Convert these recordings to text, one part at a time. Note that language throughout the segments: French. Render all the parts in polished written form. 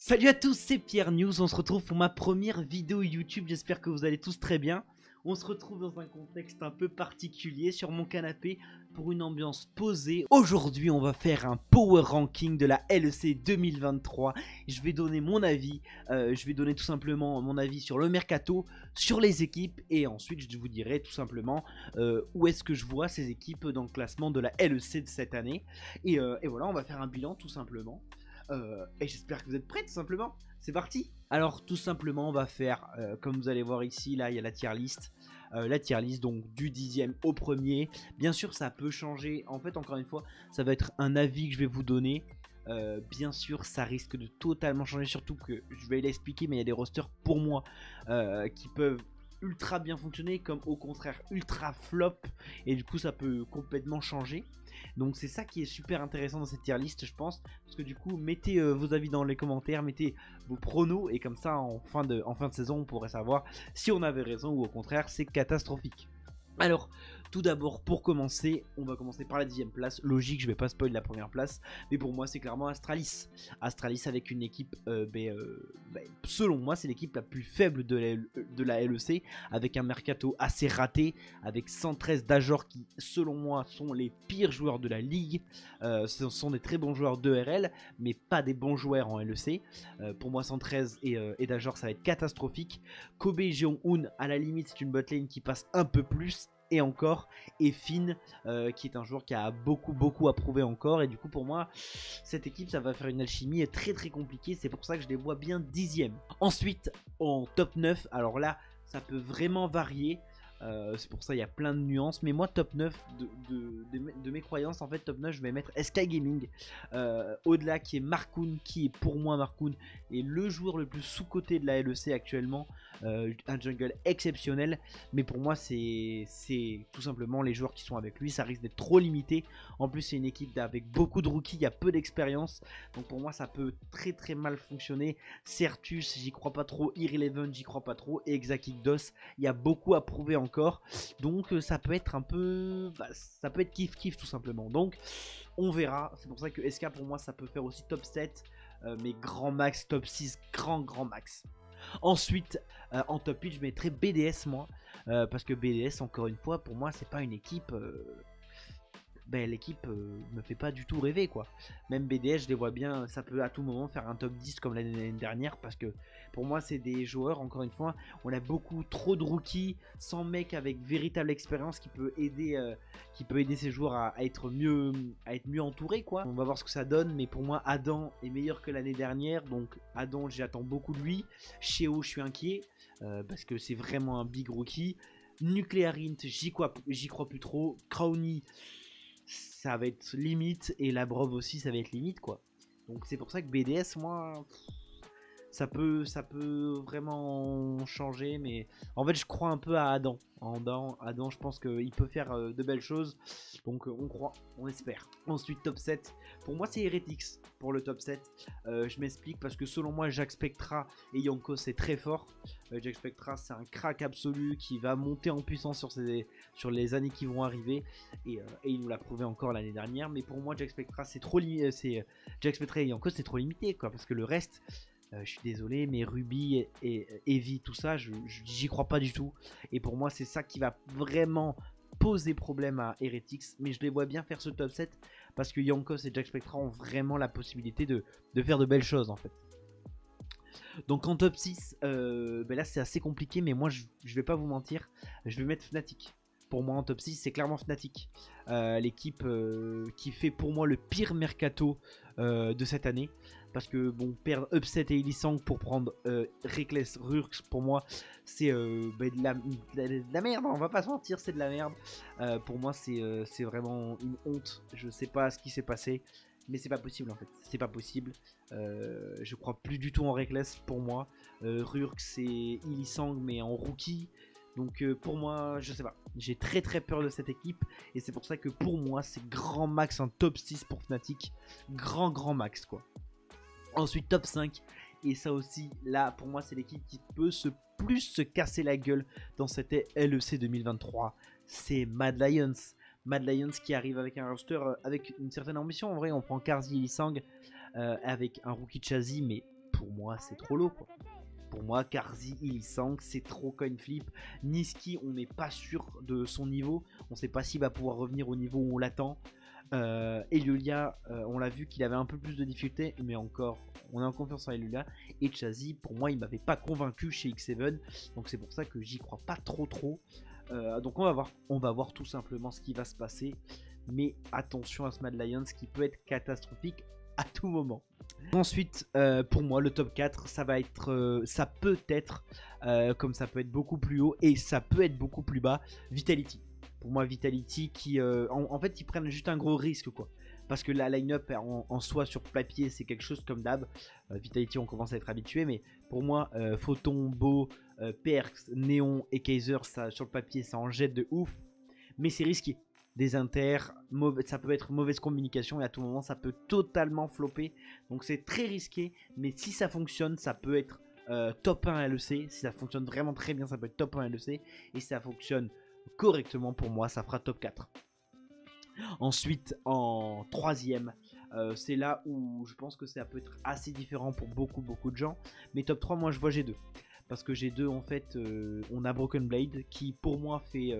Salut à tous, c'est Pierre News, on se retrouve pour ma première vidéo YouTube, j'espère que vous allez tous très bien. On se retrouve dans un contexte un peu particulier sur mon canapé pour une ambiance posée. Aujourd'hui on va faire un power ranking de la LEC 2023. Je vais donner mon avis, je vais donner tout simplement mon avis sur le mercato, sur les équipes et ensuite je vous dirai tout simplement où est-ce que je vois ces équipes dans le classement de la LEC de cette année. Et voilà, on va faire un bilan tout simplement. Et j'espère que vous êtes prêts tout simplement. C'est parti. Alors tout simplement on va faire comme vous allez voir ici, là il y a la tier list. La tier list donc du 10e au premier. Bien sûr ça peut changer. En fait encore une fois ça va être un avis que je vais vous donner. Bien sûr ça risque de totalement changer. Surtout que je vais l'expliquer, mais il y a des rosters pour moi qui peuvent ultra bien fonctionner comme au contraire ultra flop. Et du coup ça peut complètement changer. Donc c'est ça qui est super intéressant dans cette tier list, je pense. Parce que du coup, mettez vos avis dans les commentaires, mettez vos pronos. Et comme ça, en fin de saison, on pourrait savoir si on avait raison ou au contraire, c'est catastrophique. Alors, tout d'abord, pour commencer, on va commencer par la 10e place. Logique, je vais pas spoiler la première place, mais pour moi, c'est clairement Astralis. Astralis avec une équipe, selon moi, c'est l'équipe la plus faible de la LEC, avec un mercato assez raté, avec 113 d'Ajor qui, selon moi, sont les pires joueurs de la ligue. Ce sont des très bons joueurs d'ERL, mais pas des bons joueurs en LEC. Pour moi, 113 et d'Ajor, ça va être catastrophique. Kobe Jeong-un, à la limite, c'est une botlane qui passe un peu plus. Et encore, et Finn qui est un joueur qui a beaucoup à prouver encore. Et du coup pour moi cette équipe ça va faire une alchimie très compliquée. C'est pour ça que je les vois bien 10e. Ensuite en top 9, alors là ça peut vraiment varier. C'est pour ça il y a plein de nuances. Mais moi top 9 de mes croyances, en fait top 9 je vais mettre SK Gaming. Au-delà qui est Markoon, qui est pour moi Markoon est le joueur le plus sous-coté de la LEC actuellement. Un jungle exceptionnel. Mais pour moi c'est tout simplement les joueurs qui sont avec lui. Ça risque d'être trop limité. En plus c'est une équipe avec beaucoup de rookies, il y a peu d'expérience. Donc pour moi ça peut très mal fonctionner. Certus j'y crois pas trop. Irrelevant j'y crois pas trop. Et Exakikdos il y a beaucoup à prouver encore. Donc ça peut être un peu... ça peut être kiff tout simplement. Donc on verra. C'est pour ça que SK pour moi ça peut faire aussi top 7. Mais grand max, top 6, grand max. Ensuite en top 8 je mettrai BDS moi. Parce que BDS encore une fois pour moi c'est pas une équipe... l'équipe me fait pas du tout rêver quoi. Même BDS je les vois bien, ça peut à tout moment faire un top 10 comme l'année dernière. Parce que pour moi c'est des joueurs, encore une fois, on a beaucoup trop de rookies sans mec avec véritable expérience qui peut aider ces joueurs à être mieux entourés quoi. On va voir ce que ça donne, mais pour moi Adam est meilleur que l'année dernière. Donc Adam j'attends beaucoup de lui. Sheo je suis inquiet parce que c'est vraiment un big rookie. Nuclear Int j'y crois plus trop. Crowny ça va être limite, et la Brove aussi ça va être limite quoi. Donc c'est pour ça que BDS moi ça peut vraiment changer. Mais en fait je crois un peu à Adam. Adam je pense qu'il peut faire de belles choses. Donc on croit, on espère. Ensuite top 7, pour moi c'est Heretics pour le top 7. Je m'explique, parce que selon moi Jack Spectra et Yonko c'est très fort. Jack Spectra c'est un crack absolu qui va monter en puissance sur les années qui vont arriver. Et il nous l'a prouvé encore l'année dernière. Mais pour moi Jack Spectra c'est trop limité. Jack Spectra et Yonko c'est trop limité quoi. Parce que le reste... je suis désolé, mais Ruby et Evie, tout ça, j'y crois pas du tout. Et pour moi, c'est ça qui va vraiment poser problème à Heretics. Mais je les vois bien faire ce top 7 parce que Yankos et Jack Spectra ont vraiment la possibilité de faire de belles choses en fait. Donc en top 6, là c'est assez compliqué, mais moi je vais pas vous mentir, je vais mettre Fnatic. Pour moi en top 6 c'est clairement Fnatic. L'équipe qui fait pour moi le pire mercato de cette année. Parce que bon, perdre Upset et Illisang pour prendre Reckless Rurks, pour moi c'est de la merde, on va pas se mentir, c'est de la merde. Pour moi c'est vraiment une honte. Je sais pas ce qui s'est passé, mais c'est pas possible en fait, c'est pas possible. Je crois plus du tout en Reckless pour moi. Rurks c'est Illisang mais en rookie. Donc pour moi, je sais pas, j'ai très peur de cette équipe. Et c'est pour ça que pour moi, c'est grand max un top 6 pour Fnatic. Grand max quoi. Ensuite top 5. Et ça aussi, là pour moi c'est l'équipe qui peut plus se casser la gueule dans cette LEC 2023. C'est Mad Lions. Mad Lions qui arrive avec un roster avec une certaine ambition. En vrai on prend Karzi et Lisang avec un rookie Chazi, mais pour moi c'est trop low quoi. Pour moi, Karzi, Illisang, c'est trop coin flip. Niski, on n'est pas sûr de son niveau. On ne sait pas s'il va pouvoir revenir au niveau où on l'attend. Elulia, on l'a vu qu'il avait un peu plus de difficultés, mais encore, on est en confiance en Elulia. Et Chazy, pour moi, il m'avait pas convaincu chez X7, donc c'est pour ça que j'y crois pas trop. Donc on va voir tout simplement ce qui va se passer. Mais attention à ce Mad Lions qui peut être catastrophique à tout moment. Ensuite, pour moi, le top 4, ça va être, ça peut être, comme ça peut être beaucoup plus haut et ça peut être beaucoup plus bas, Vitality. Pour moi, Vitality qui, en fait, ils prennent juste un gros risque, quoi. Parce que la line-up en soi sur papier, c'est quelque chose comme d'hab. Vitality, on commence à être habitué, mais pour moi, Photon, Beau, Perks, Néon et Kaiser, ça, sur le papier, ça en jette de ouf. Mais c'est risqué. Des inters, ça peut être mauvaise communication et à tout moment ça peut totalement flopper. Donc c'est très risqué, mais si ça fonctionne, ça peut être top 1 LEC. Si ça fonctionne vraiment très bien, ça peut être top 1 LEC. Et si ça fonctionne correctement pour moi, ça fera top 4. Ensuite, en troisième, c'est là où je pense que ça peut être assez différent pour beaucoup de gens. Mais top 3, moi je vois G2. Parce que G2, en fait, on a Broken Blade qui pour moi fait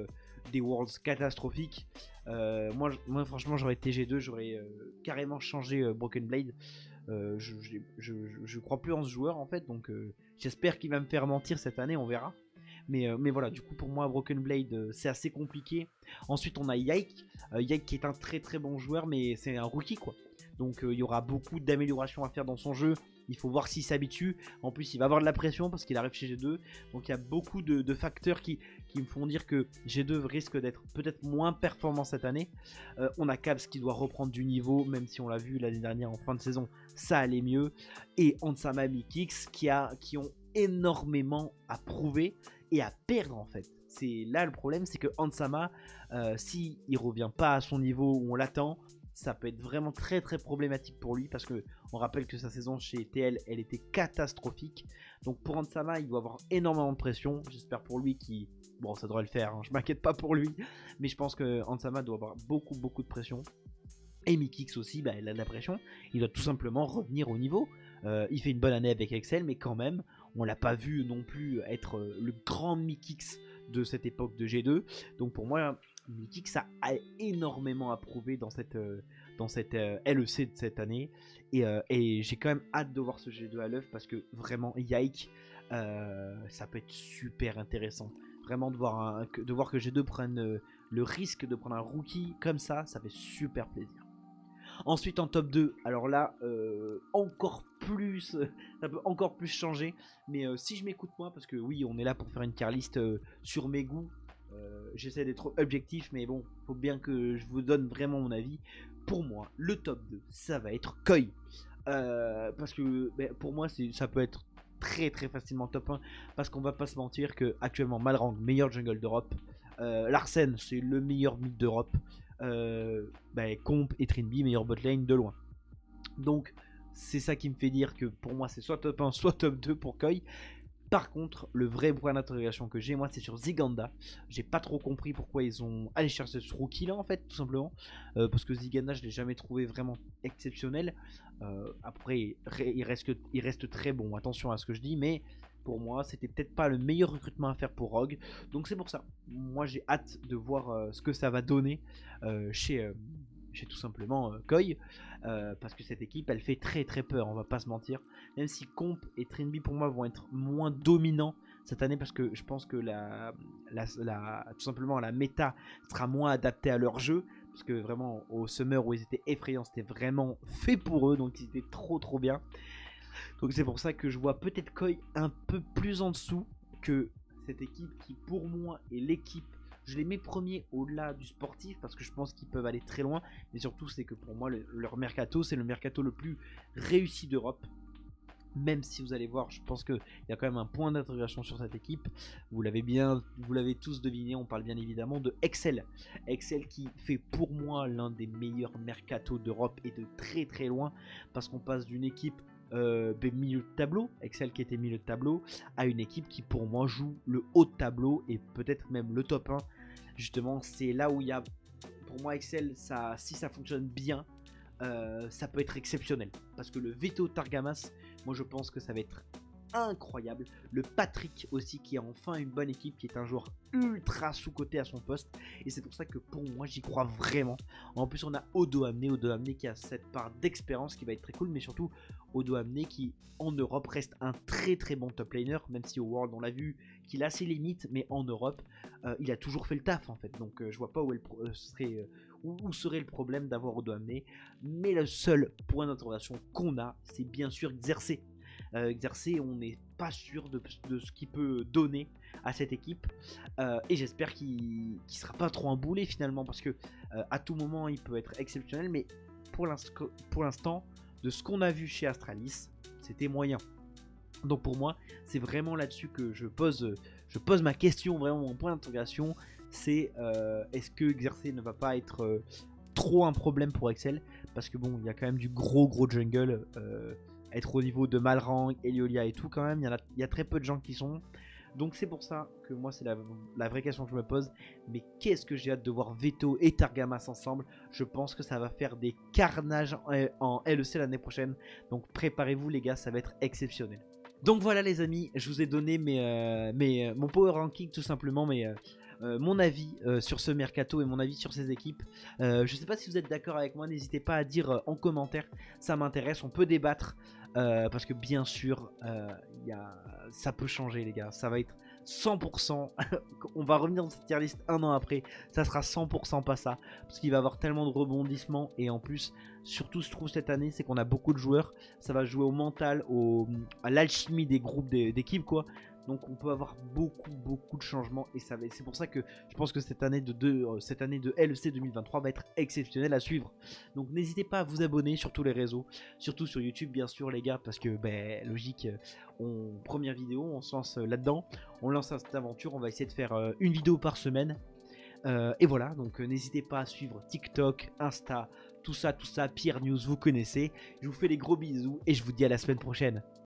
des Worlds catastrophiques. Moi franchement, j'aurais été G2, j'aurais carrément changé Broken Blade. Je crois plus en ce joueur en fait, donc j'espère qu'il va me faire mentir cette année, on verra. Mais voilà, du coup pour moi Broken Blade c'est assez compliqué. Ensuite on a Yike, Yike qui est un très bon joueur, mais c'est un rookie quoi. Donc il y aura beaucoup d'améliorations à faire dans son jeu. Il faut voir s'il s'habitue. En plus il va avoir de la pression parce qu'il arrive chez G2. Donc il y a beaucoup de facteurs qui me font dire que G2 risque d'être peut-être moins performant cette année. On a Cabs qui doit reprendre du niveau, même si on l'a vu l'année dernière en fin de saison, ça allait mieux. Et Hansama Mikix qui ont énormément à prouver et à perdre en fait. C'est là le problème, c'est que Hansama, si il revient pas à son niveau où on l'attend, ça peut être vraiment très problématique pour lui parce que on rappelle que sa saison chez TL elle était catastrophique. Donc pour Hansama il doit avoir énormément de pression. J'espère pour lui qui, bon ça devrait le faire, hein, je m'inquiète pas pour lui, mais je pense que Hansama doit avoir beaucoup de pression. Et Mikix aussi, bah, il a de la pression. Il doit tout simplement revenir au niveau. Il fait une bonne année avec Excel, mais quand même, on l'a pas vu non plus être le grand Mikix de cette époque de G2. Donc pour moi, Mikix a énormément à prouver dans cette LEC de cette année. Et j'ai quand même hâte de voir ce G2 à l'œuvre parce que vraiment, Yike, ça peut être super intéressant. Vraiment de voir que G2 prenne le risque de prendre un rookie comme ça fait super plaisir. Ensuite en top 2, alors là encore plus, ça peut encore plus changer. Mais si je m'écoute moi, parce que oui on est là pour faire une tier list sur mes goûts, j'essaie d'être objectif, mais bon, faut bien que je vous donne vraiment mon avis. Pour moi, le top 2, ça va être Koi. Parce que pour moi ça peut être très facilement top 1. Parce qu'on va pas se mentir que actuellement Malrang, meilleur jungle d'Europe. Larsen, c'est le meilleur mid d'Europe. Comp et Trinby, meilleur botlane de loin. Donc c'est ça qui me fait dire que pour moi c'est soit top 1 soit top 2 pour Koi. Par contre le vrai point d'interrogation que j'ai moi c'est sur Ziganda. J'ai pas trop compris pourquoi ils ont allé chercher ce rookie là en fait, tout simplement parce que Ziganda je l'ai jamais trouvé vraiment exceptionnel. Après il reste très bon, attention à ce que je dis, mais pour moi c'était peut-être pas le meilleur recrutement à faire pour Rogue. Donc c'est pour ça, moi j'ai hâte de voir ce que ça va donner chez tout simplement Koi, parce que cette équipe elle fait très peur, on va pas se mentir. Même si Comp et Trinby pour moi vont être moins dominants cette année, parce que je pense que tout simplement la méta sera moins adaptée à leur jeu, parce que vraiment au Summer où ils étaient effrayants, c'était vraiment fait pour eux, donc ils étaient trop bien. Donc c'est pour ça que je vois peut-être Koi un peu plus en dessous que cette équipe qui pour moi est l'équipe. Je les mets premiers au-delà du sportif parce que je pense qu'ils peuvent aller très loin. Mais surtout c'est que pour moi leur mercato c'est le mercato le plus réussi d'Europe. Même si vous allez voir, je pense qu'il y a quand même un point d'interrogation sur cette équipe. Vous l'avez tous deviné, on parle bien évidemment de Excel. Excel qui fait pour moi l'un des meilleurs mercatos d'Europe et de très loin. Parce qu'on passe d'une équipe milieu de tableau, Excel qui était milieu de tableau, à une équipe qui pour moi joue le haut de tableau et peut-être même le top 1. Justement c'est là où il y a pour moi Excel, si ça fonctionne bien, ça peut être exceptionnel parce que le veto Targamas Moi je pense que ça va être incroyable. Le Patrick aussi qui a enfin une bonne équipe, qui est un joueur ultra sous-coté à son poste, et c'est pour ça que pour moi j'y crois vraiment. En plus on a Odo Amné qui a cette part d'expérience qui va être très cool, mais surtout Odo Amné qui en Europe reste un très très bon top laner, même si au World on l'a vu qu'il a ses limites, mais en Europe il a toujours fait le taf en fait, donc je vois pas où, où serait le problème d'avoir Odo Amné. Mais le seul point d'interrogation qu'on a, c'est bien sûr Xerxes. Xerxes, on n'est pas sûr de ce qu'il peut donner à cette équipe, et j'espère qu'il sera pas trop un boulet finalement, parce que à tout moment il peut être exceptionnel, mais pour l'instant de ce qu'on a vu chez Astralis, c'était moyen. Donc pour moi c'est vraiment là-dessus que je pose ma question, vraiment mon point d'interrogation, c'est est-ce que Xerxes ne va pas être trop un problème pour Excel, parce que bon il y a quand même du gros jungle, être au niveau de Malrang, Eliolia et tout quand même, il y a très peu de gens qui sont. Donc c'est pour ça que moi c'est la vraie question que je me pose. Mais qu'est-ce que j'ai hâte de voir Veto et Targamas ensemble. Je pense que ça va faire des carnages en LEC l'année prochaine. Donc préparez-vous les gars, ça va être exceptionnel. Donc voilà les amis, je vous ai donné mon power ranking tout simplement, mon avis sur ce mercato et mon avis sur ces équipes. Je sais pas si vous êtes d'accord avec moi, n'hésitez pas à dire en commentaire, ça m'intéresse, on peut débattre, parce que bien sûr ça peut changer les gars, ça va être 100%, on va revenir dans cette tier list un an après, ça sera 100% pas ça, parce qu'il va y avoir tellement de rebondissements, et en plus, surtout je trouve cette année, c'est qu'on a beaucoup de joueurs, ça va jouer au mental, à l'alchimie des groupes d'équipes quoi. Donc on peut avoir beaucoup de changements, et c'est pour ça que je pense que cette année de LEC 2023 va être exceptionnelle à suivre. Donc n'hésitez pas à vous abonner sur tous les réseaux, surtout sur YouTube bien sûr les gars, parce que logique, première vidéo, on se lance là-dedans, on lance cette aventure, on va essayer de faire une vidéo par semaine. Et voilà, donc n'hésitez pas à suivre TikTok, Insta, tout ça, Pierre News, vous connaissez. Je vous fais des gros bisous et je vous dis à la semaine prochaine.